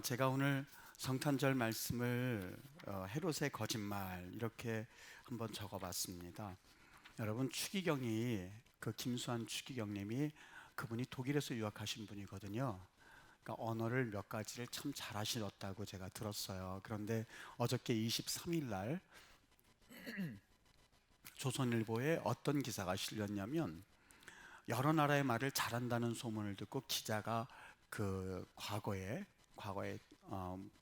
제가 오늘 성탄절 말씀을 헤롯의 거짓말 이렇게 한번 적어봤습니다. 여러분 추기경이 김수환 추기경님이 그분이 독일에서 유학하신 분이거든요. 그러니까 언어를 몇 가지를 참 잘하셨다고 제가 들었어요. 그런데 어저께 23일 날 조선일보에 어떤 기사가 실렸냐면 여러 나라의 말을 잘한다는 소문을 듣고 기자가 과거에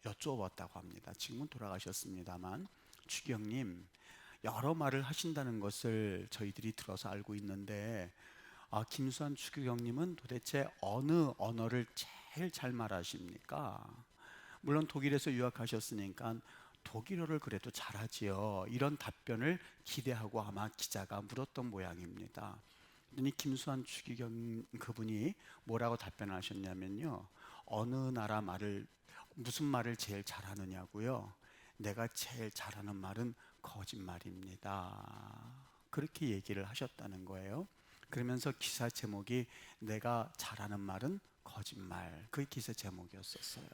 여쭈어봤다고 합니다. 지금은 돌아가셨습니다만 추기경님 여러 말을 하신다는 것을 저희들이 들어서 알고 있는데 김수환 추기경님은 도대체 어느 언어를 제일 잘 말하십니까? 물론 독일에서 유학하셨으니까 독일어를 그래도 잘하지요. 이런 답변을 기대하고 아마 기자가 물었던 모양입니다. 그랬더니 김수환 추기경 그분이 뭐라고 답변하셨냐면요. 어느 나라 말을 무슨 말을 제일 잘하느냐고요. 내가 제일 잘하는 말은 거짓말입니다. 그렇게 얘기를 하셨다는 거예요. 그러면서 기사 제목이 내가 잘하는 말은 거짓말. 그 기사 제목이었었어요.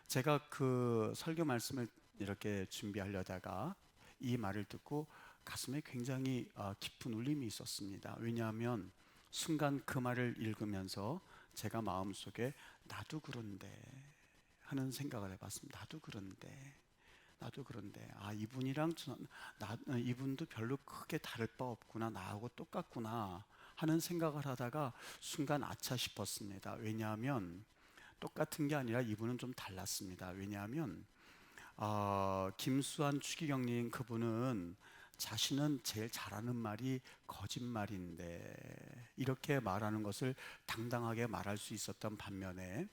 제가 그 설교 말씀을 이렇게 준비하려다가 이 말을 듣고 가슴에 굉장히 깊은 울림이 있었습니다. 왜냐하면 순간 그 말을 읽으면서 제가 마음속에 나도 그런데 하는 생각을 해봤습니다. 나도 그런데 이분도 별로 크게 다를 바 없구나, 나하고 똑같구나 하는 생각을 하다가 순간 아차 싶었습니다. 왜냐하면 똑같은 게 아니라 이분은 좀 달랐습니다. 왜냐하면 김수환 추기경님 그분은 자신은 제일 잘하는 말이 거짓말인데 이렇게 말하는 것을 당당하게 말할 수 있었던 반면에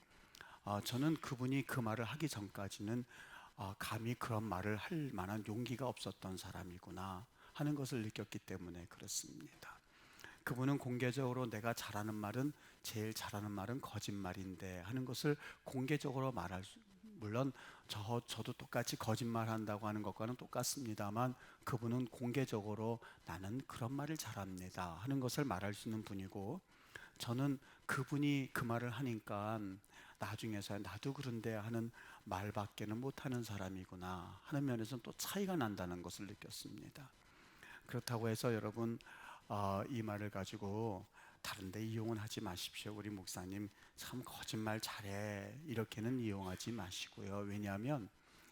저는 그분이 그 말을 하기 전까지는 감히 그런 말을 할 만한 용기가 없었던 사람이구나 하는 것을 느꼈기 때문에 그렇습니다. 그분은 공개적으로 내가 제일 잘하는 말은 거짓말인데 하는 것을 공개적으로 물론 저도 똑같이 거짓말한다고 하는 것과는 똑같습니다만 그분은 공개적으로 나는 그런 말을 잘합니다 하는 것을 말할 수 있는 분이고, 저는 그분이 그 말을 하니까 나중에서야 나도 그런데 하는 말밖에는 못하는 사람이구나 하는 면에서는 또 차이가 난다는 것을 느꼈습니다. 그렇다고 해서 여러분 이 말을 가지고 다른 데 이용은 하지 마십시오. 우리 목사님 참 거짓말 잘해 이렇게는 이용하지 마시고요. 왜냐하면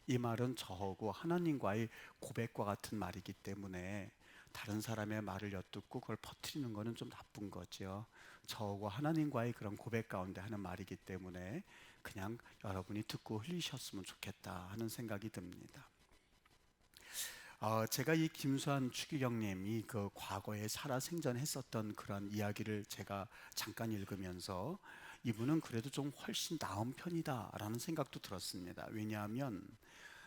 이 말은 저하고 하나님과의 고백과 같은 말이기 때문에 다른 사람의 말을 엿듣고 그걸 퍼뜨리는 것은 좀 나쁜 거죠. 저하고 하나님과의 그런 고백 가운데 하는 말이기 때문에 그냥 여러분이 듣고 흘리셨으면 좋겠다 하는 생각이 듭니다. 제가 이 김수환 추기경님이 그 과거에 살아생전했었던 그런 이야기를 제가 잠깐 읽으면서 이분은 그래도 좀 훨씬 나은 편이다라는 생각도 들었습니다. 왜냐하면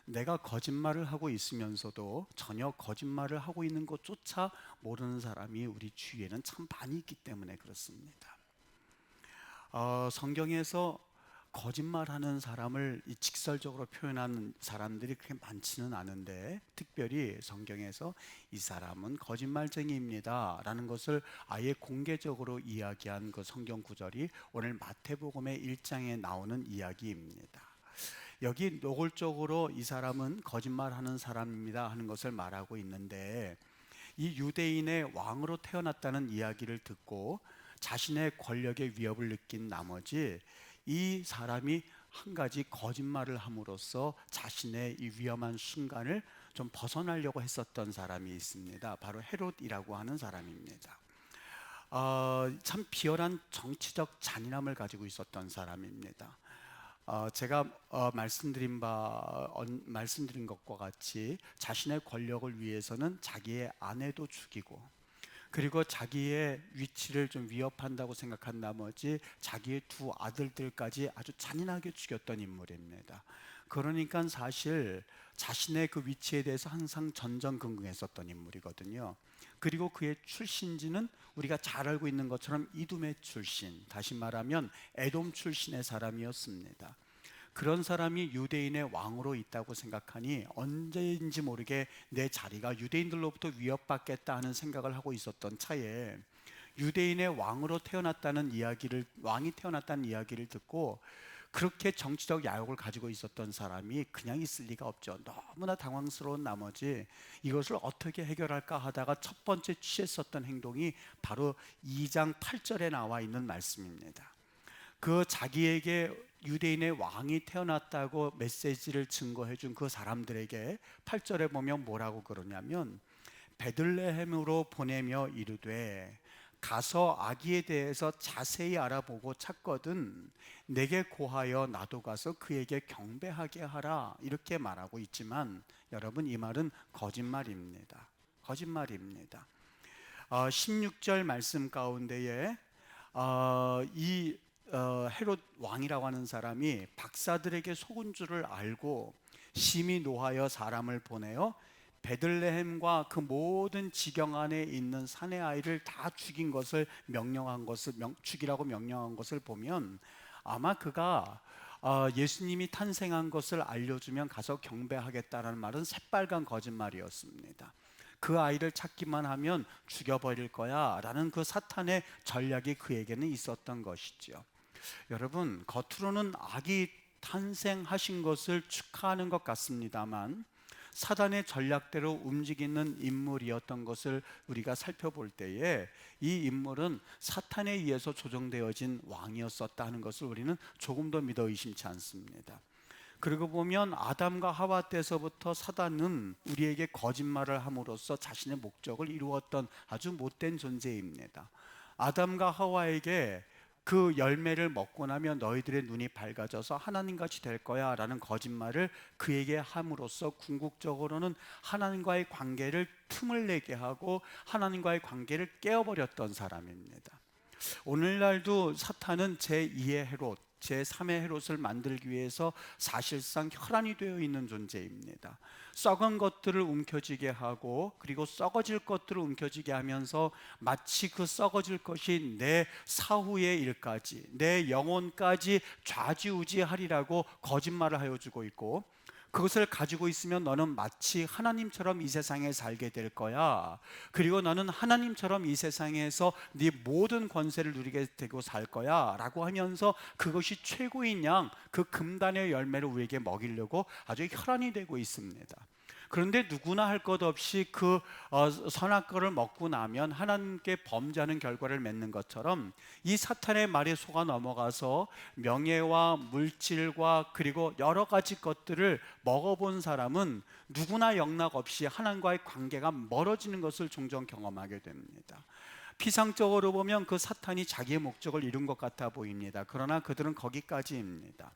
내가 거짓말을 하고 있으면서도 전혀 거짓말을 하고 있는 것조차 모르는 사람이 우리 주위에는 참 많이 있기 때문에 그렇습니다. 성경에서 거짓말하는 사람을 직설적으로 표현하는 사람들이 그렇게 많지는 않은데 특별히 성경에서 이 사람은 거짓말쟁이입니다 라는 것을 아예 공개적으로 이야기한 그 성경 구절이 오늘 마태복음의 1장에 나오는 이야기입니다. 여기 노골적으로 이 사람은 거짓말하는 사람입니다 하는 것을 말하고 있는데, 이 유대인의 왕으로 태어났다는 이야기를 듣고 자신의 권력의 위협을 느낀 나머지 이 사람이 한 가지 거짓말을 함으로써 자신의 이 위험한 순간을 좀 벗어나려고 했었던 사람이 있습니다. 바로 헤롯이라고 하는 사람입니다. 참 비열한 정치적 잔인함을 가지고 있었던 사람입니다. 제가 말씀드린 것과 같이 자신의 권력을 위해서는 자기의 아내도 죽이고, 그리고 자기의 위치를 좀 위협한다고 생각한 나머지 자기의 두 아들들까지 아주 잔인하게 죽였던 인물입니다. 그러니까 사실 자신의 그 위치에 대해서 항상 전전긍긍했었던 인물이거든요. 그리고 그의 출신지는 우리가 잘 알고 있는 것처럼 이두메 출신, 다시 말하면 에돔 출신의 사람이었습니다. 그런 사람이 유대인의 왕으로 있다고 생각하니 언제인지 모르게 내 자리가 유대인들로부터 위협받겠다 하는 생각을 하고 있었던 차에 유대인의 왕이 태어났다는 이야기를 듣고 그렇게 정치적 야욕을 가지고 있었던 사람이 그냥 있을 리가 없죠. 너무나 당황스러운 나머지 이것을 어떻게 해결할까 하다가 첫 번째 취했었던 행동이 바로 2장 8절에 나와 있는 말씀입니다. 그 자기에게 유대인의 왕이 태어났다고 메시지를 증거해 준 그 사람들에게 8절에 보면 뭐라고 그러냐면, 베들레헴으로 보내며 이르되 가서 아기에 대해서 자세히 알아보고 찾거든 내게 고하여 나도 가서 그에게 경배하게 하라, 이렇게 말하고 있지만 여러분, 이 말은 거짓말입니다. 거짓말입니다. 16절 말씀 가운데에 이 헤롯 왕이라고 하는 사람이 박사들에게 속은 줄을 알고 심히 노하여 사람을 보내어 베들레헴과 그 모든 지경 안에 있는 사내 아이를 다 죽인 것을 죽이라고 명령한 것을 보면, 아마 그가 예수님이 탄생한 것을 알려주면 가서 경배하겠다라는 말은 새빨간 거짓말이었습니다. 그 아이를 찾기만 하면 죽여버릴 거야 라는 그 사탄의 전략이 그에게는 있었던 것이죠. 여러분, 겉으로는 아기 탄생하신 것을 축하하는 것 같습니다만 사단의 전략대로 움직이는 인물이었던 것을 우리가 살펴볼 때에 이 인물은 사탄에 의해서 조정되어진 왕이었었다는 것을 우리는 조금 더 믿어 의심치 않습니다. 그리고 보면 아담과 하와 때서부터 사단은 우리에게 거짓말을 함으로써 자신의 목적을 이루었던 아주 못된 존재입니다. 아담과 하와에게 그 열매를 먹고 나면 너희들의 눈이 밝아져서 하나님같이 될 거야 라는 거짓말을 그에게 함으로써 궁극적으로는 하나님과의 관계를 틈을 내게 하고 하나님과의 관계를 깨어버렸던 사람입니다. 오늘날도 사탄은 제2의 헤롯, 제3의 헤롯을 만들기 위해서 사실상 혈안이 되어 있는 존재입니다. 썩은 것들을 움켜쥐게 하고 그리고 썩어질 것들을 움켜쥐게 하면서 마치 그 썩어질 것이 내 사후의 일까지, 내 영혼까지 좌지우지하리라고 거짓말을 하여 주고 있고, 그것을 가지고 있으면 너는 마치 하나님처럼 이 세상에 살게 될 거야. 그리고 너는 하나님처럼 이 세상에서 네 모든 권세를 누리게 되고 살 거야 라고 하면서 그것이 최고인 양, 그 금단의 열매를 우리에게 먹이려고 아주 혈안이 되고 있습니다. 그런데 누구나 할 것 없이 그 선악과를 먹고 나면 하나님께 범죄하는 결과를 맺는 것처럼 이 사탄의 말에 속아 넘어가서 명예와 물질과 그리고 여러 가지 것들을 먹어본 사람은 누구나 영락없이 하나님과의 관계가 멀어지는 것을 종종 경험하게 됩니다. 피상적으로 보면 그 사탄이 자기의 목적을 이룬 것 같아 보입니다. 그러나 그들은 거기까지입니다.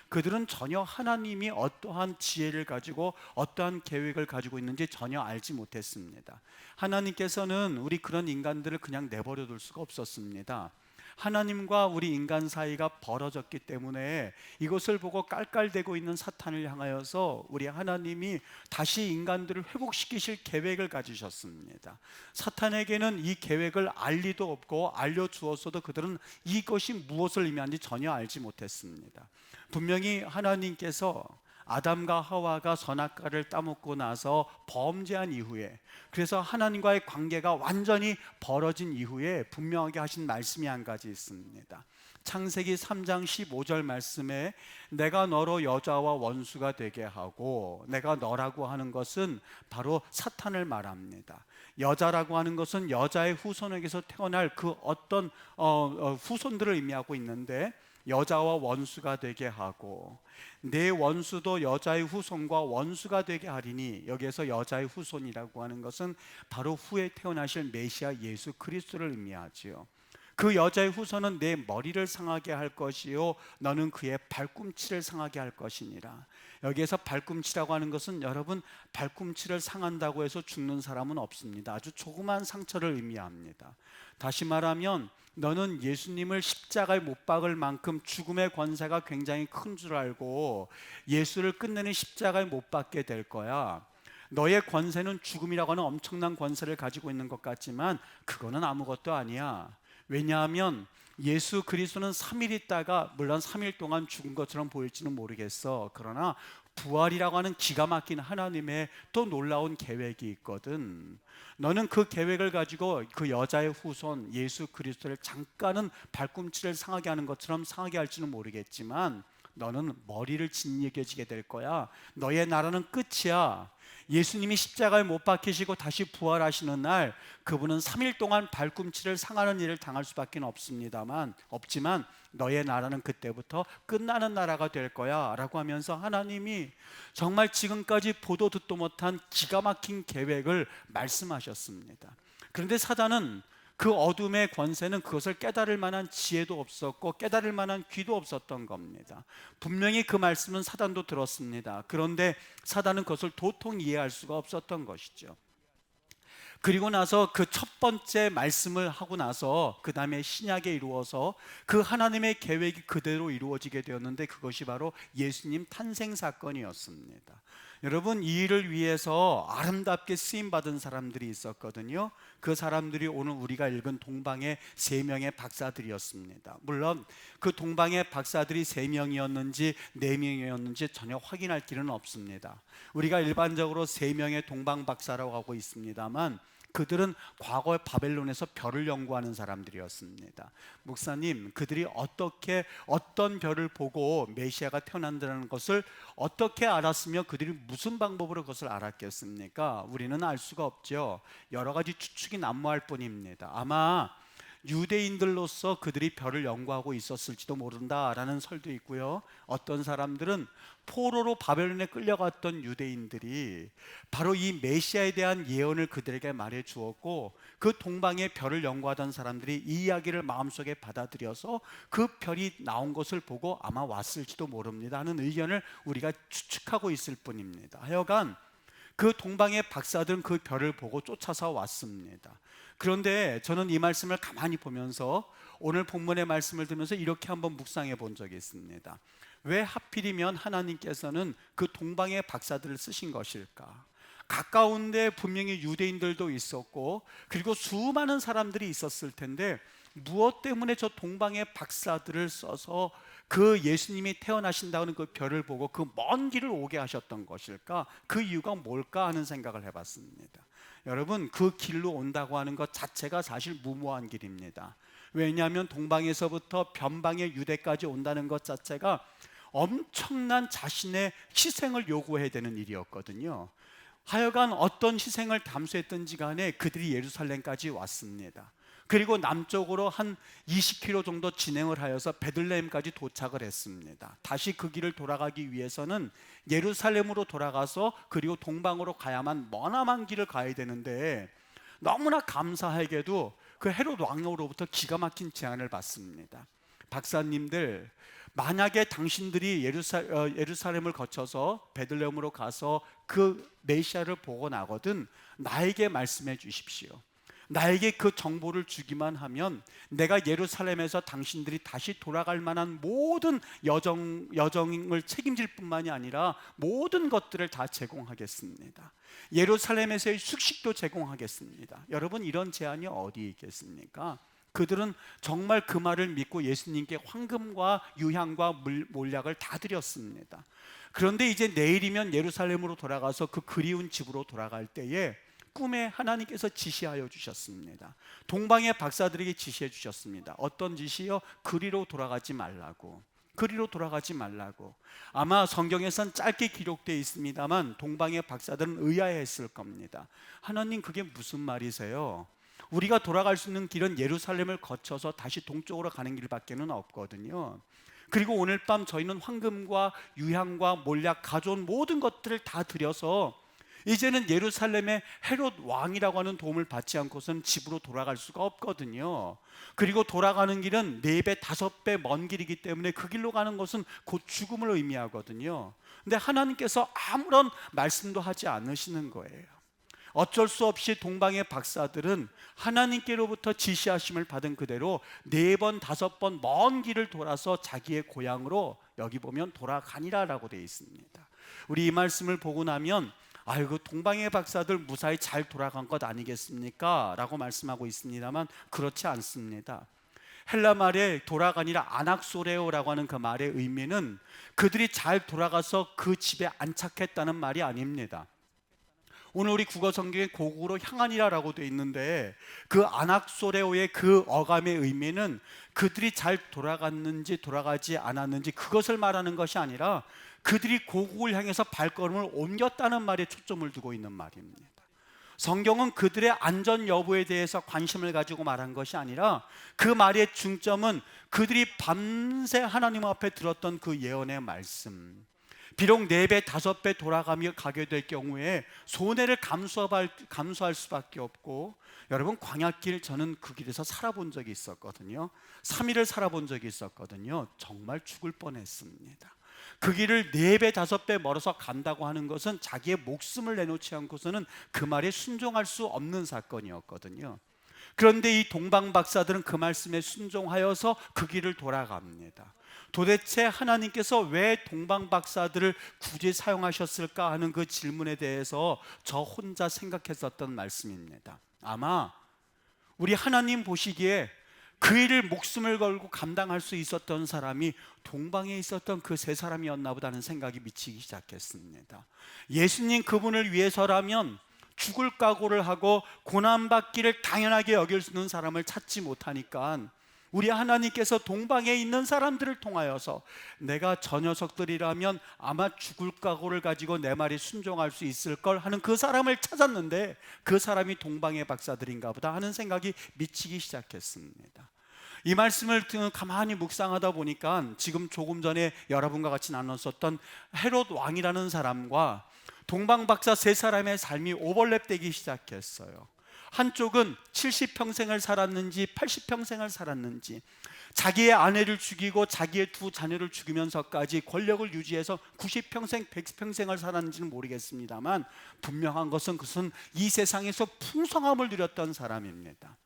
그들은 전혀 하나님이 어떠한 지혜를 가지고 어떠한 계획을 가지고 있는지 전혀 알지 못했습니다. 하나님께서는 우리 그런 인간들을 그냥 내버려 둘 수가 없었습니다. 하나님과 우리 인간 사이가 벌어졌기 때문에 이것을 보고 깔깔대고 있는 사탄을 향하여서 우리 하나님이 다시 인간들을 회복시키실 계획을 가지셨습니다. 사탄에게는 이 계획을 알 리도 없고 알려주었어도 그들은 이것이 무엇을 의미하는지 전혀 알지 못했습니다. 분명히 하나님께서 아담과 하와가 선악과를 따먹고 나서 범죄한 이후에, 그래서 하나님과의 관계가 완전히 벌어진 이후에 분명하게 하신 말씀이 한 가지 있습니다. 창세기 3장 15절 말씀에 내가 너로 여자와 원수가 되게 하고, 내가 너라고 하는 것은 바로 사탄을 말합니다. 여자라고 하는 것은 여자의 후손에게서 태어날 그 어떤 후손들을 의미하고 있는데, 여자와 원수가 되게 하고 내 원수도 여자의 후손과 원수가 되게 하리니, 여기에서 여자의 후손이라고 하는 것은 바로 후에 태어나실 메시아 예수 그리스도를 의미하지요. 그 여자의 후손은 내 머리를 상하게 할 것이요 너는 그의 발꿈치를 상하게 할 것이니라. 여기에서 발꿈치라고 하는 것은 여러분, 발꿈치를 상한다고 해서 죽는 사람은 없습니다. 아주 조그만 상처를 의미합니다. 다시 말하면 너는 예수님을 십자가에 못 박을 만큼 죽음의 권세가 굉장히 큰 줄 알고 예수를 끝내는 십자가에 못 박게 될 거야. 너의 권세는 죽음이라고 하는 엄청난 권세를 가지고 있는 것 같지만 그거는 아무것도 아니야. 왜냐하면 예수 그리스도는 3일 있다가, 물론 3일 동안 죽은 것처럼 보일지는 모르겠어, 그러나 부활이라고 하는 기가 막힌 하나님의 또 놀라운 계획이 있거든. 너는 그 계획을 가지고 그 여자의 후손 예수 그리스도를 잠깐은 발꿈치를 상하게 하는 것처럼 상하게 할지는 모르겠지만 너는 머리를 짓이겨지게 될 거야. 너의 나라는 끝이야. 예수님이 십자가에 못 박히시고 다시 부활하시는 날, 그분은 3일 동안 발꿈치를 상하는 일을 당할 수밖에 없지만 너의 나라는 그때부터 끝나는 나라가 될 거야 라고 하면서 하나님이 정말 지금까지 보도 듣도 못한 기가 막힌 계획을 말씀하셨습니다. 그런데 사단은 그 어둠의 권세는 그것을 깨달을 만한 지혜도 없었고 깨달을 만한 귀도 없었던 겁니다. 분명히 그 말씀은 사단도 들었습니다. 그런데 사단은 그것을 도통 이해할 수가 없었던 것이죠. 그리고 나서 그 첫 번째 말씀을 하고 나서 그 다음에 신약에 이루어서 그 하나님의 계획이 그대로 이루어지게 되었는데, 그것이 바로 예수님 탄생 사건이었습니다. 여러분, 이 일을 위해서 아름답게 쓰임받은 사람들이 있었거든요. 그 사람들이 오늘 우리가 읽은 동방의 3명의 박사들이었습니다. 물론 그 동방의 박사들이 3명이었는지 4명이었는지 전혀 확인할 길은 없습니다. 우리가 일반적으로 3명의 동방 박사라고 하고 있습니다만, 그들은 과거 바벨론에서 별을 연구하는 사람들이었습니다. 목사님, 그들이 어떤 별을 보고 메시아가 태어난다는 것을 어떻게 알았으며 그들이 무슨 방법으로 그것을 알았겠습니까? 우리는 알 수가 없죠. 여러 가지 추측이 난무할 뿐입니다. 아마 유대인들로서 그들이 별을 연구하고 있었을지도 모른다라는 설도 있고요. 어떤 사람들은 포로로 바벨론에 끌려갔던 유대인들이 바로 이 메시아에 대한 예언을 그들에게 말해 주었고, 그 동방의 별을 연구하던 사람들이 이 이야기를 마음속에 받아들여서 그 별이 나온 것을 보고 아마 왔을지도 모릅니다 하는 의견을 우리가 추측하고 있을 뿐입니다. 하여간 그 동방의 박사들은 그 별을 보고 쫓아서 왔습니다. 그런데 저는 이 말씀을 가만히 보면서 오늘 본문의 말씀을 들으면서 이렇게 한번 묵상해 본 적이 있습니다. 왜 하필이면 하나님께서는 그 동방의 박사들을 쓰신 것일까? 가까운데 분명히 유대인들도 있었고 그리고 수많은 사람들이 있었을 텐데 무엇 때문에 저 동방의 박사들을 써서 그 예수님이 태어나신다는 그 별을 보고 그 먼 길을 오게 하셨던 것일까? 그 이유가 뭘까 하는 생각을 해봤습니다. 여러분, 그 길로 온다고 하는 것 자체가 사실 무모한 길입니다. 왜냐하면 동방에서부터 변방의 유대까지 온다는 것 자체가 엄청난 자신의 희생을 요구해야 되는 일이었거든요. 하여간 어떤 희생을 담수했든지 간에 그들이 예루살렘까지 왔습니다. 그리고 남쪽으로 한 20km 정도 진행을 하여서 베들레헴까지 도착을 했습니다. 다시 그 길을 돌아가기 위해서는 예루살렘으로 돌아가서 그리고 동방으로 가야만 머나먼 길을 가야 되는데, 너무나 감사하게도 그 헤롯 왕으로부터 기가 막힌 제안을 받습니다. 박사님들, 만약에 당신들이 예루살렘을 거쳐서 베들레헴으로 가서 그 메시아를 보고 나거든 나에게 말씀해 주십시오. 나에게 그 정보를 주기만 하면 내가 예루살렘에서 당신들이 다시 돌아갈 만한 모든 여정을 책임질 뿐만이 아니라 모든 것들을 다 제공하겠습니다. 예루살렘에서의 숙식도 제공하겠습니다. 여러분, 이런 제안이 어디 있겠습니까? 그들은 정말 그 말을 믿고 예수님께 황금과 유향과 몰약을 다 드렸습니다. 그런데 이제 내일이면 예루살렘으로 돌아가서 그 그리운 집으로 돌아갈 때에 꿈에 하나님께서 지시하여 주셨습니다. 동방의 박사들에게 지시해 주셨습니다. 어떤 지시요? 그리로 돌아가지 말라고. 그리로 돌아가지 말라고. 아마 성경에선 짧게 기록되어 있습니다만 동방의 박사들은 의아해했을 겁니다. 하나님, 그게 무슨 말이세요? 우리가 돌아갈 수 있는 길은 예루살렘을 거쳐서 다시 동쪽으로 가는 길밖에는 없거든요. 그리고 오늘 밤 저희는 황금과 유향과 몰약 가져온 모든 것들을 다 드려서 이제는 예루살렘의 헤롯 왕이라고 하는 도움을 받지 않고서는 집으로 돌아갈 수가 없거든요. 그리고 돌아가는 길은 4배, 5배 먼 길이기 때문에 그 길로 가는 것은 곧 죽음을 의미하거든요. 근데 하나님께서 아무런 말씀도 하지 않으시는 거예요. 어쩔 수 없이 동방의 박사들은 하나님께로부터 지시하심을 받은 그대로 4번, 5번 먼 길을 돌아서 자기의 고향으로 여기 보면 돌아가니라라고 되어 있습니다. 우리 이 말씀을 보고 나면 아이고, 동방의 박사들 무사히 잘 돌아간 것 아니겠습니까? 라고 말씀하고 있습니다만 그렇지 않습니다. 헬라 말에 돌아가니라 아낙소레오라고 하는 그 말의 의미는 그들이 잘 돌아가서 그 집에 안착했다는 말이 아닙니다. 오늘 우리 국어 성경에 고국으로 향하니라라고 되어 있는데 그 아낙소레오의 그 어감의 의미는 그들이 잘 돌아갔는지 돌아가지 않았는지 그것을 말하는 것이 아니라 그들이 고국을 향해서 발걸음을 옮겼다는 말에 초점을 두고 있는 말입니다. 성경은 그들의 안전 여부에 대해서 관심을 가지고 말한 것이 아니라 그 말의 중점은 그들이 밤새 하나님 앞에 들었던 그 예언의 말씀, 비록 4배, 5배 돌아가며 가게 될 경우에 손해를 감수할 수밖에 없고, 여러분 광야길 저는 그 길에서 살아본 적이 있었거든요. 3일을 살아본 적이 있었거든요. 정말 죽을 뻔했습니다. 그 길을 4배, 5배 멀어서 간다고 하는 것은 자기의 목숨을 내놓지 않고서는 그 말에 순종할 수 없는 사건이었거든요. 그런데 이 동방 박사들은 그 말씀에 순종하여서 그 길을 돌아갑니다. 도대체 하나님께서 왜 동방 박사들을 굳이 사용하셨을까 하는 그 질문에 대해서 저 혼자 생각했었던 말씀입니다. 아마 우리 하나님 보시기에 그 일을 목숨을 걸고 감당할 수 있었던 사람이 동방에 있었던 그 3사람이었나 보다는 생각이 미치기 시작했습니다. 예수님 그분을 위해서라면 죽을 각오를 하고 고난받기를 당연하게 여길 수 있는 사람을 찾지 못하니까 우리 하나님께서 동방에 있는 사람들을 통하여서 내가 저 녀석들이라면 아마 죽을 각오를 가지고 내 말에 순종할 수 있을 걸 하는 그 사람을 찾았는데 그 사람이 동방의 박사들인가 보다 하는 생각이 미치기 시작했습니다. 이 말씀을 가만히 묵상하다 보니까 지금 조금 전에 여러분과 같이 나눴었던 헤롯 왕이라는 사람과 동방 박사 3사람의 삶이 오버랩되기 시작했어요. 한쪽은 70평생을 살았는지 80평생을 살았는지, 자기의 아내를 죽이고 자기의 2 자녀를 죽이면서까지 권력을 유지해서 90평생, 100평생을 살았는지는 모르겠습니다만 분명한 것은 그것은 이 세상에서 풍성함을 누렸던 사람입니다.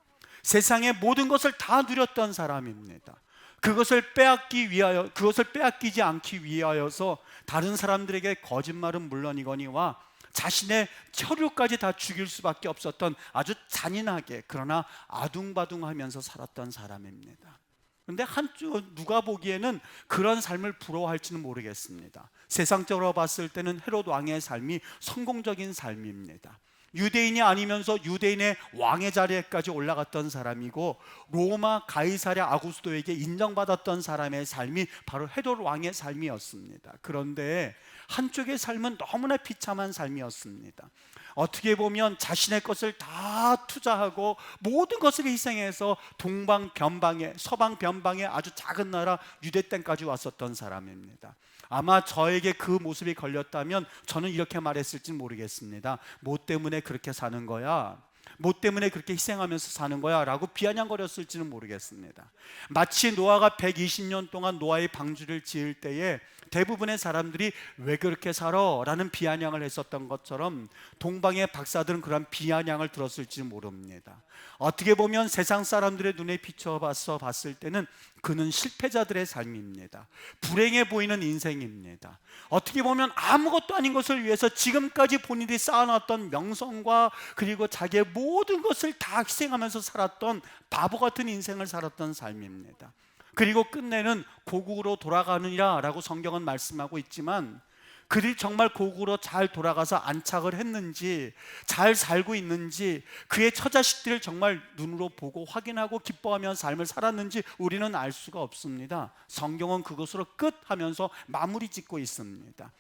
세상의 모든 것을 다 누렸던 사람입니다. 그것을 빼앗기지 않기 위하여서 다른 사람들에게 거짓말은 물론이거니와 자신의 혈육까지 다 죽일 수밖에 없었던 아주 잔인하게 그러나 아둥바둥하면서 살았던 사람입니다. 그런데 한쪽 누가 보기에는 그런 삶을 부러워할지는 모르겠습니다. 세상적으로 봤을 때는 헤롯 왕의 삶이 성공적인 삶입니다. 유대인이 아니면서 유대인의 왕의 자리에까지 올라갔던 사람이고 로마 가이사랴 아구스도에게 인정받았던 사람의 삶이 바로 헤롯 왕의 삶이었습니다. 그런데 한쪽의 삶은 너무나 비참한 삶이었습니다. 어떻게 보면 자신의 것을 다 투자하고 모든 것을 희생해서 동방 변방에, 서방 변방에 아주 작은 나라 유대 땅까지 왔었던 사람입니다. 아마 저에게 그 모습이 걸렸다면 저는 이렇게 말했을지 모르겠습니다. 뭐 때문에 그렇게 사는 거야? 뭐 때문에 그렇게 희생하면서 사는 거야? 라고 비아냥거렸을지는 모르겠습니다. 마치 노아가 120년 동안 노아의 방주를 지을 때에 대부분의 사람들이 왜 그렇게 살아? 라는 비아냥을 했었던 것처럼 동방의 박사들은 그런 비아냥을 들었을지 모릅니다. 어떻게 보면 세상 사람들의 눈에 비춰봐서 봤을 때는 그는 실패자들의 삶입니다. 불행해 보이는 인생입니다. 어떻게 보면 아무것도 아닌 것을 위해서 지금까지 본인이 쌓아놨던 명성과 그리고 자기의 모든 것을 다 희생하면서 살았던 바보 같은 인생을 살았던 삶입니다. 그리고 끝내는 고국으로 돌아가느니라 라고 성경은 말씀하고 있지만 그들이 정말 고국으로 잘 돌아가서 안착을 했는지, 잘 살고 있는지, 그의 처자식들을 정말 눈으로 보고 확인하고 기뻐하며 삶을 살았는지 우리는 알 수가 없습니다. 성경은 그것으로 끝 하면서 마무리 짓고 있습니다.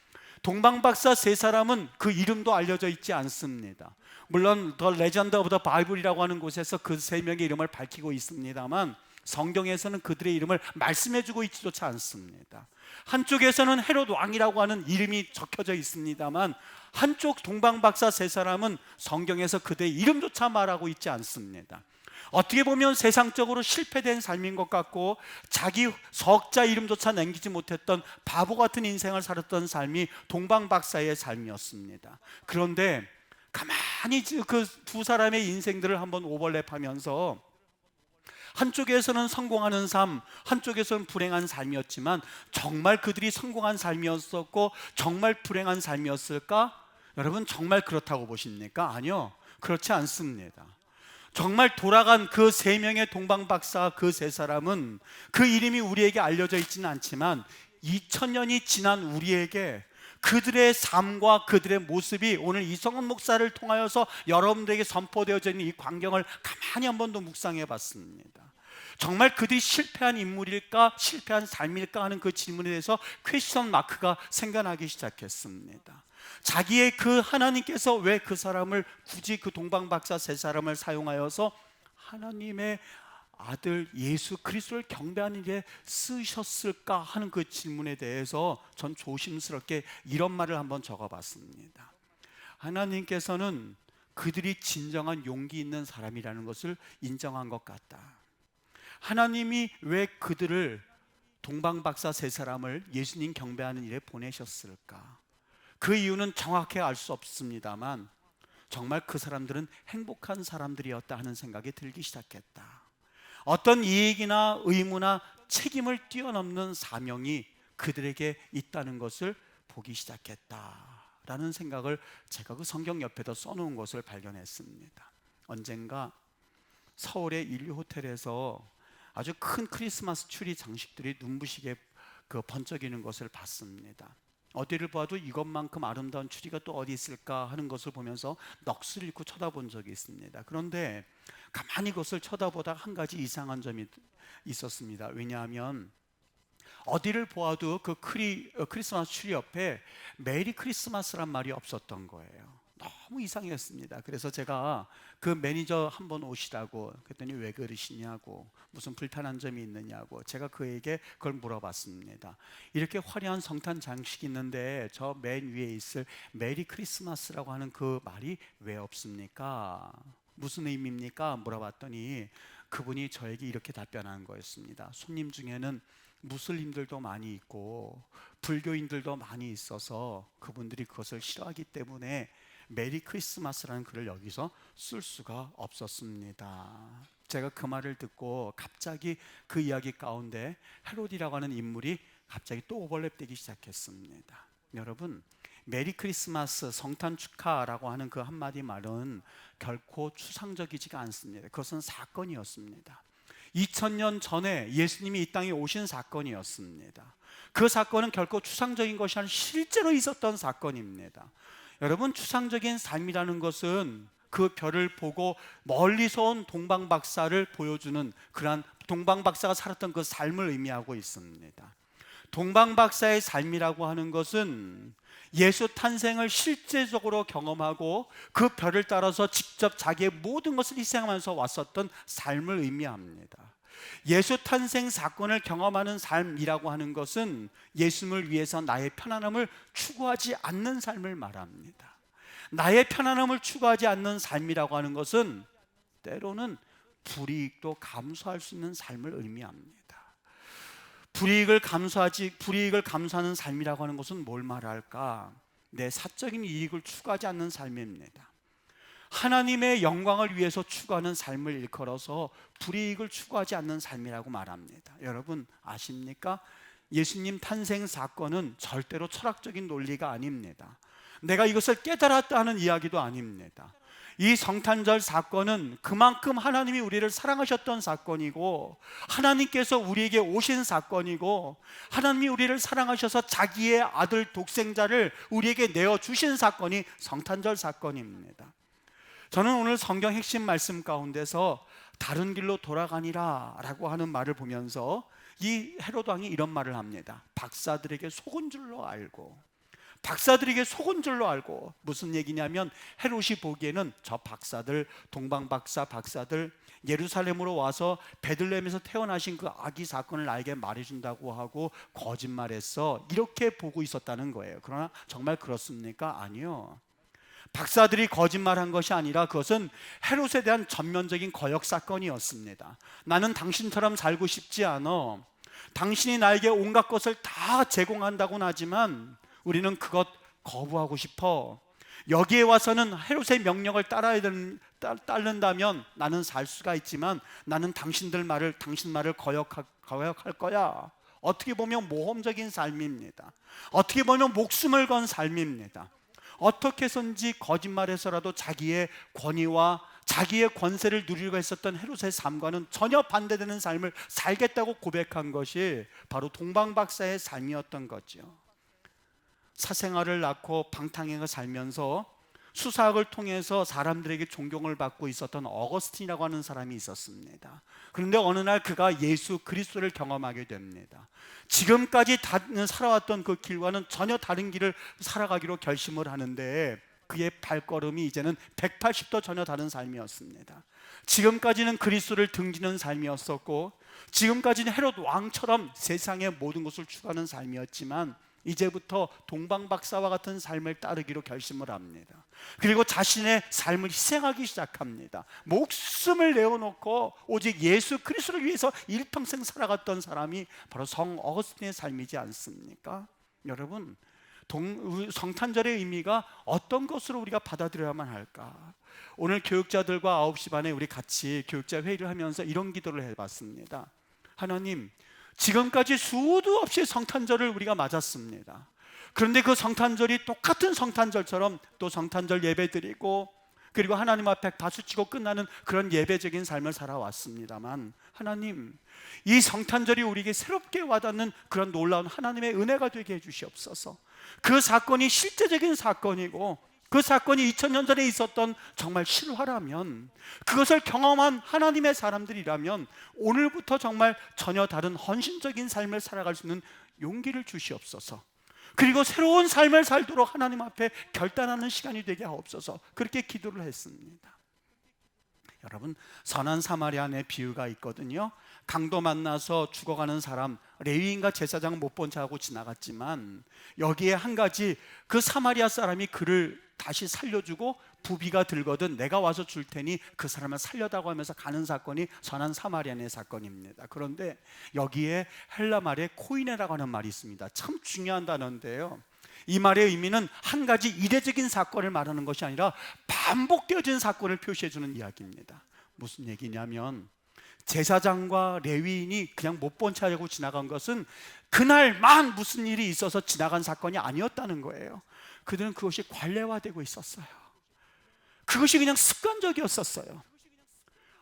동방박사 3사람은 그 이름도 알려져 있지 않습니다. 물론 The Legend of the Bible이라고 하는 곳에서 그 3명의 이름을 밝히고 있습니다만 성경에서는 그들의 이름을 말씀해주고 있지조차 않습니다. 한쪽에서는 헤롯 왕이라고 하는 이름이 적혀져 있습니다만 한쪽 동방박사 3사람은 성경에서 그들의 이름조차 말하고 있지 않습니다. 어떻게 보면 세상적으로 실패된 삶인 것 같고 자기 석자 이름조차 남기지 못했던 바보 같은 인생을 살았던 삶이 동방박사의 삶이었습니다. 그런데 가만히 그 2사람의 인생들을 한번 오버랩하면서 한쪽에서는 성공하는 삶, 한쪽에서는 불행한 삶이었지만 정말 그들이 성공한 삶이었었고 정말 불행한 삶이었을까? 여러분 정말 그렇다고 보십니까? 아니요, 그렇지 않습니다. 정말 돌아간 그 3명의 동방박사 그 3사람은 그 이름이 우리에게 알려져 있지는 않지만 2000년이 지난 우리에게 그들의 삶과 그들의 모습이 오늘 이성훈 목사를 통하여서 여러분들에게 선포되어져 있는 이 광경을 가만히 한 번 더 묵상해 봤습니다. 정말 그들이 실패한 인물일까, 실패한 삶일까 하는 그 질문에 대해서 퀘스천 마크가 생겨나기 시작했습니다. 자기의 그 하나님께서 왜 그 사람을 굳이 그 동방박사 세 사람을 사용하여서 하나님의 아들 예수 그리스도를 경배하는 일에 쓰셨을까 하는 그 질문에 대해서 전 조심스럽게 이런 말을 한번 적어봤습니다. 하나님께서는 그들이 진정한 용기 있는 사람이라는 것을 인정한 것 같다. 하나님이 왜 그들을 동방박사 세 사람을 예수님 경배하는 일에 보내셨을까? 그 이유는 정확히 알 수 없습니다만 정말 그 사람들은 행복한 사람들이었다 하는 생각이 들기 시작했다. 어떤 이익이나 의무나 책임을 뛰어넘는 사명이 그들에게 있다는 것을 보기 시작했다라는 생각을 제가 그 성경 옆에다 써놓은 것을 발견했습니다. 언젠가 서울의 인류 호텔에서 아주 큰 크리스마스 트리 장식들이 눈부시게 번쩍이는 것을 봤습니다. 어디를 봐도 이것만큼 아름다운 추리가 또 어디 있을까 하는 것을 보면서 넋을 잃고 쳐다본 적이 있습니다. 그런데 가만히 그것을 쳐다보다 한 가지 이상한 점이 있었습니다. 왜냐하면 어디를 보아도 그 크리스마스 트리 옆에 메리 크리스마스란 말이 없었던 거예요. 너무 이상했습니다. 그래서 제가 그 매니저 한번 오시라고 그랬더니 왜 그러시냐고, 무슨 불편한 점이 있느냐고 제가 그에게 그걸 물어봤습니다. 이렇게 화려한 성탄 장식이 있는데 저 맨 위에 있을 메리 크리스마스라고 하는 그 말이 왜 없습니까? 무슨 의미입니까? 물어봤더니 그분이 저에게 이렇게 답변한 거였습니다. 손님 중에는 무슬림들도 많이 있고 불교인들도 많이 있어서 그분들이 그것을 싫어하기 때문에 메리 크리스마스라는 글을 여기서 쓸 수가 없었습니다. 제가 그 말을 듣고 갑자기 그 이야기 가운데 헤롯이라고 하는 인물이 갑자기 또 오버랩되기 시작했습니다. 여러분, 메리 크리스마스, 성탄 축하라고 하는 그 한마디 말은 결코 추상적이지가 않습니다. 그것은 사건이었습니다. 2000년 전에 예수님이 이 땅에 오신 사건이었습니다. 그 사건은 결코 추상적인 것이 아니라 실제로 있었던 사건입니다. 여러분, 추상적인 삶이라는 것은 그 별을 보고 멀리서 온 동방박사를 보여주는 그러한 동방박사가 살았던 그 삶을 의미하고 있습니다. 동방박사의 삶이라고 하는 것은 예수 탄생을 실제적으로 경험하고 그 별을 따라서 직접 자기의 모든 것을 희생하면서 왔었던 삶을 의미합니다. 예수 탄생 사건을 경험하는 삶이라고 하는 것은 예수님을 위해서 나의 편안함을 추구하지 않는 삶을 말합니다. 나의 편안함을 추구하지 않는 삶이라고 하는 것은 때로는 불이익도 감수할 수 있는 삶을 의미합니다. 불이익을 감수하는 삶이라고 하는 것은 뭘 말할까? 내 사적인 이익을 추구하지 않는 삶입니다. 하나님의 영광을 위해서 추구하는 삶을 일컬어서 불이익을 추구하지 않는 삶이라고 말합니다. 여러분 아십니까? 예수님 탄생 사건은 절대로 철학적인 논리가 아닙니다. 내가 이것을 깨달았다 하는 이야기도 아닙니다. 이 성탄절 사건은 그만큼 하나님이 우리를 사랑하셨던 사건이고 하나님께서 우리에게 오신 사건이고 하나님이 우리를 사랑하셔서 자기의 아들 독생자를 우리에게 내어주신 사건이 성탄절 사건입니다. 저는 오늘 성경 핵심 말씀 가운데서 다른 길로 돌아가니라 라고 하는 말을 보면서 이 헤롯 왕이 이런 말을 합니다. 박사들에게 속은 줄로 알고, 박사들에게 속은 줄로 알고. 무슨 얘기냐면 헤롯이 보기에는 저 박사들, 동방박사들 예루살렘으로 와서 베들레헴에서 태어나신 그 아기 사건을 나에게 말해준다고 하고 거짓말했어, 이렇게 보고 있었다는 거예요. 그러나 정말 그렇습니까? 아니요. 박사들이 거짓말한 것이 아니라 그것은 헤롯에 대한 전면적인 거역 사건이었습니다. 나는 당신처럼 살고 싶지 않아. 당신이 나에게 온갖 것을 다 제공한다고는 하지만 우리는 그것 거부하고 싶어. 여기에 와서는 헤롯의 명령을 따른다면 나는 살 수가 있지만 나는 당신 말을 거역할 거야. 어떻게 보면 모험적인 삶입니다. 어떻게 보면 목숨을 건 삶입니다. 어떻게 해서든지 거짓말해서라도 자기의 권위와 자기의 권세를 누리려고 했었던 헤롯의 삶과는 전혀 반대되는 삶을 살겠다고 고백한 것이 바로 동방박사의 삶이었던 거죠. 사생활을 낳고 방탕하게 살면서 수사학을 통해서 사람들에게 존경을 받고 있었던 어거스틴이라고 하는 사람이 있었습니다. 그런데 어느 날 그가 예수 그리스도를 경험하게 됩니다. 지금까지 살아왔던 그 길과는 전혀 다른 길을 살아가기로 결심을 하는데 그의 발걸음이 이제는 180도 전혀 다른 삶이었습니다. 지금까지는 그리스도를 등지는 삶이었었고, 지금까지는 헤롯 왕처럼 세상의 모든 것을 추구하는 삶이었지만 이제부터 동방박사와 같은 삶을 따르기로 결심을 합니다. 그리고 자신의 삶을 희생하기 시작합니다. 목숨을 내어놓고 오직 예수 그리스도를 위해서 일평생 살아갔던 사람이 바로 성 어거스틴의 삶이지 않습니까? 여러분, 성탄절의 의미가 어떤 것으로 우리가 받아들여야만 할까? 오늘 교육자들과 9시 반에 우리 같이 교육자 회의를 하면서 이런 기도를 해봤습니다. 하나님, 지금까지 수도 없이 성탄절을 우리가 맞았습니다. 그런데 그 성탄절이 똑같은 성탄절처럼 또 성탄절 예배 드리고 그리고 하나님 앞에 박수치고 끝나는 그런 예배적인 삶을 살아왔습니다만, 하나님, 이 성탄절이 우리에게 새롭게 와닿는 그런 놀라운 하나님의 은혜가 되게 해주시옵소서. 그 사건이 실제적인 사건이고 그 사건이 2000년 전에 있었던 정말 실화라면, 그것을 경험한 하나님의 사람들이라면 오늘부터 정말 전혀 다른 헌신적인 삶을 살아갈 수 있는 용기를 주시옵소서. 그리고 새로운 삶을 살도록 하나님 앞에 결단하는 시간이 되게 하옵소서. 그렇게 기도를 했습니다. 여러분, 선한 사마리아의 비유가 있거든요. 강도 만나서 죽어가는 사람, 레위인과 제사장 못 본 차하고 지나갔지만 여기에 한 가지, 그 사마리아 사람이 그를 다시 살려주고 부비가 들거든 내가 와서 줄 테니 그 사람을 살려다고 하면서 가는 사건이 선한 사마리아인의 사건입니다. 그런데 여기에 헬라 말에 코이네라고 하는 말이 있습니다. 참 중요한 단어인데요, 이 말의 의미는 한 가지 이례적인 사건을 말하는 것이 아니라 반복되어진 사건을 표시해주는 이야기입니다. 무슨 얘기냐면, 제사장과 레위인이 그냥 못 본 채 하고 지나간 것은 그날만 무슨 일이 있어서 지나간 사건이 아니었다는 거예요. 그들은 그것이 관례화되고 있었어요. 그것이 그냥 습관적이었었어요.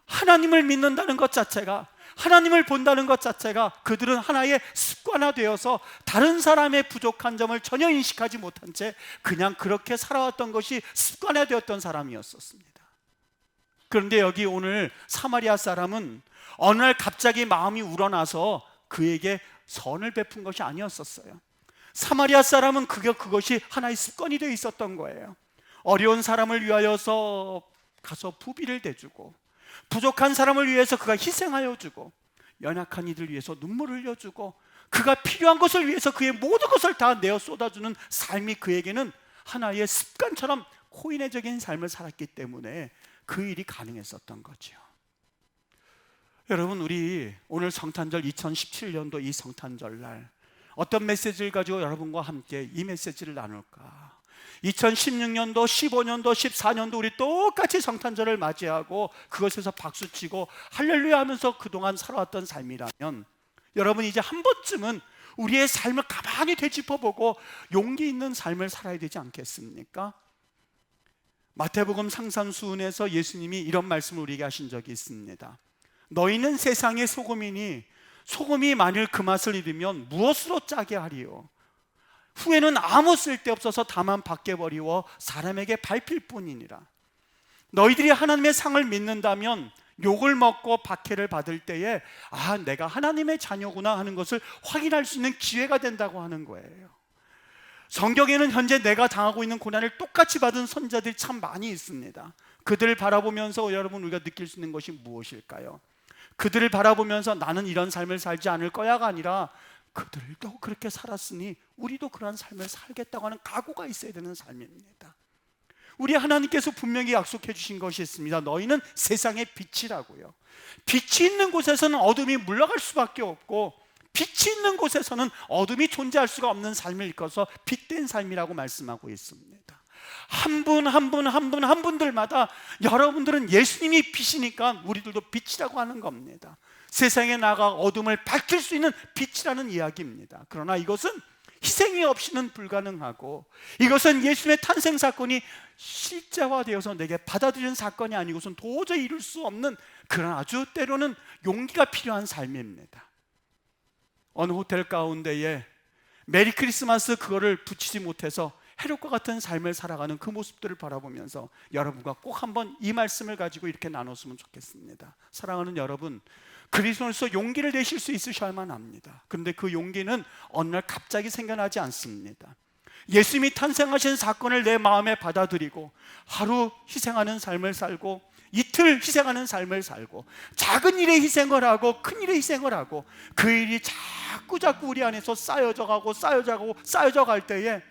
하나님을 믿는다는 것 자체가, 하나님을 본다는 것 자체가 그들은 하나의 습관화되어서 다른 사람의 부족한 점을 전혀 인식하지 못한 채 그냥 그렇게 살아왔던 것이 습관화되었던 사람이었었습니다. 그런데 여기 오늘 사마리아 사람은 어느 날 갑자기 마음이 우러나서 그에게 선을 베푼 것이 아니었었어요. 사마리아 사람은 그것이 하나의 습관이 되어 있었던 거예요. 어려운 사람을 위하여서 가서 부비를 대주고, 부족한 사람을 위해서 그가 희생하여 주고, 연약한 이들 위해서 눈물을 흘려주고, 그가 필요한 것을 위해서 그의 모든 것을 다 내어 쏟아주는 삶이 그에게는 하나의 습관처럼 코인회적인 삶을 살았기 때문에 그 일이 가능했었던 거죠. 여러분, 우리 오늘 성탄절 2017년도 이 성탄절 날 어떤 메시지를 가지고 여러분과 함께 이 메시지를 나눌까? 2016년도, 15년도, 14년도 우리 똑같이 성탄절을 맞이하고 그것에서 박수치고 할렐루야 하면서 그동안 살아왔던 삶이라면, 여러분 이제 한 번쯤은 우리의 삶을 가만히 되짚어보고 용기 있는 삶을 살아야 되지 않겠습니까? 마태복음 상산수훈에서 예수님이 이런 말씀을 우리에게 하신 적이 있습니다. 너희는 세상의 소금이니 소금이 만일 그 맛을 잃으면 무엇으로 짜게 하리요? 후에는 아무 쓸데없어서 다만 밖에 버리워 사람에게 밟힐 뿐이니라. 너희들이 하나님의 상을 믿는다면 욕을 먹고 박해를 받을 때에 내가 하나님의 자녀구나 하는 것을 확인할 수 있는 기회가 된다고 하는 거예요. 성경에는 현재 내가 당하고 있는 고난을 똑같이 받은 선자들이 참 많이 있습니다. 그들을 바라보면서 여러분 우리가 느낄 수 있는 것이 무엇일까요? 그들을 바라보면서 나는 이런 삶을 살지 않을 거야가 아니라, 그들도 그렇게 살았으니 우리도 그러한 삶을 살겠다고 하는 각오가 있어야 되는 삶입니다. 우리 하나님께서 분명히 약속해 주신 것이 있습니다. 너희는 세상의 빛이라고요. 빛이 있는 곳에서는 어둠이 물러갈 수밖에 없고, 빛이 있는 곳에서는 어둠이 존재할 수가 없는 삶을 이끌어서 빛된 삶이라고 말씀하고 있습니다. 한 분들마다 여러분들은 예수님이 빛이니까 우리들도 빛이라고 하는 겁니다. 세상에 나가 어둠을 밝힐 수 있는 빛이라는 이야기입니다. 그러나 이것은 희생이 없이는 불가능하고, 이것은 예수님의 탄생 사건이 실제화되어서 내게 받아들이는 사건이 아니고선 도저히 이룰 수 없는 그런 아주 때로는 용기가 필요한 삶입니다. 어느 호텔 가운데에 메리 크리스마스 그거를 붙이지 못해서 해롭과 같은 삶을 살아가는 그 모습들을 바라보면서 여러분과 꼭 한번 이 말씀을 가지고 이렇게 나눴으면 좋겠습니다. 사랑하는 여러분, 그리스도로서 용기를 내실 수 있으셔야만 합니다. 그런데 그 용기는 어느 날 갑자기 생겨나지 않습니다. 예수님이 탄생하신 사건을 내 마음에 받아들이고 하루 희생하는 삶을 살고 이틀 희생하는 삶을 살고 작은 일에 희생을 하고 큰 일에 희생을 하고 그 일이 자꾸 우리 안에서 쌓여져 갈 때에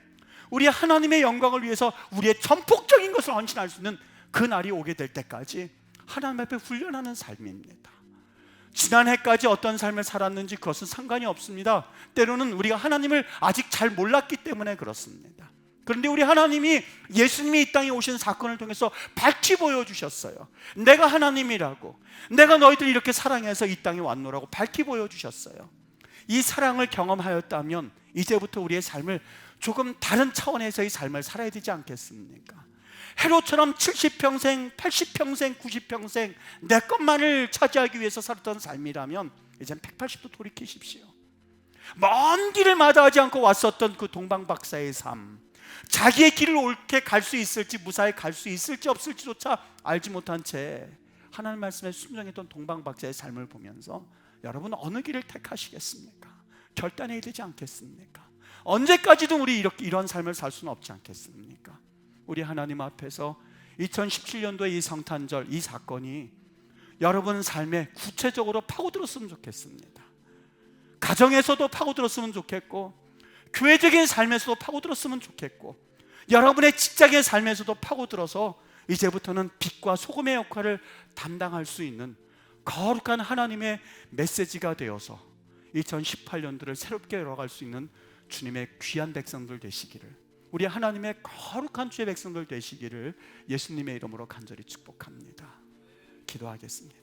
우리 하나님의 영광을 위해서 우리의 전폭적인 것을 헌신할 수 있는 그 날이 오게 될 때까지 하나님 앞에 훈련하는 삶입니다. 지난해까지 어떤 삶을 살았는지 그것은 상관이 없습니다. 때로는 우리가 하나님을 아직 잘 몰랐기 때문에 그렇습니다. 그런데 우리 하나님이 예수님이 이 땅에 오신 사건을 통해서 밝히 보여주셨어요. 내가 하나님이라고, 내가 너희들 이렇게 사랑해서 이 땅에 왔노라고 밝히 보여주셨어요. 이 사랑을 경험하였다면 이제부터 우리의 삶을 조금 다른 차원에서의 삶을 살아야 되지 않겠습니까? 헤롯처럼 70평생, 80평생, 90평생 내 것만을 차지하기 위해서 살았던 삶이라면 이젠 180도 돌이키십시오. 먼 길을 마다하지 않고 왔었던 그 동방박사의 삶, 자기의 길을 옳게 갈 수 있을지 무사히 갈 수 있을지 없을지조차 알지 못한 채 하나님 말씀에 순종했던 동방박사의 삶을 보면서 여러분 어느 길을 택하시겠습니까? 결단해야 되지 않겠습니까? 언제까지도 우리 이런 삶을 살 수는 없지 않겠습니까? 우리 하나님 앞에서 2017년도의 이 성탄절, 이 사건이 여러분 삶에 구체적으로 파고들었으면 좋겠습니다. 가정에서도 파고들었으면 좋겠고, 교회적인 삶에서도 파고들었으면 좋겠고, 여러분의 직장의 삶에서도 파고들어서 이제부터는 빛과 소금의 역할을 담당할 수 있는 거룩한 하나님의 메시지가 되어서 2018년도를 새롭게 열어갈 수 있는 주님의 귀한 백성들 되시기를, 우리 하나님의 거룩한 주의 백성들 되시기를 예수님의 이름으로 간절히 축복합니다. 기도하겠습니다.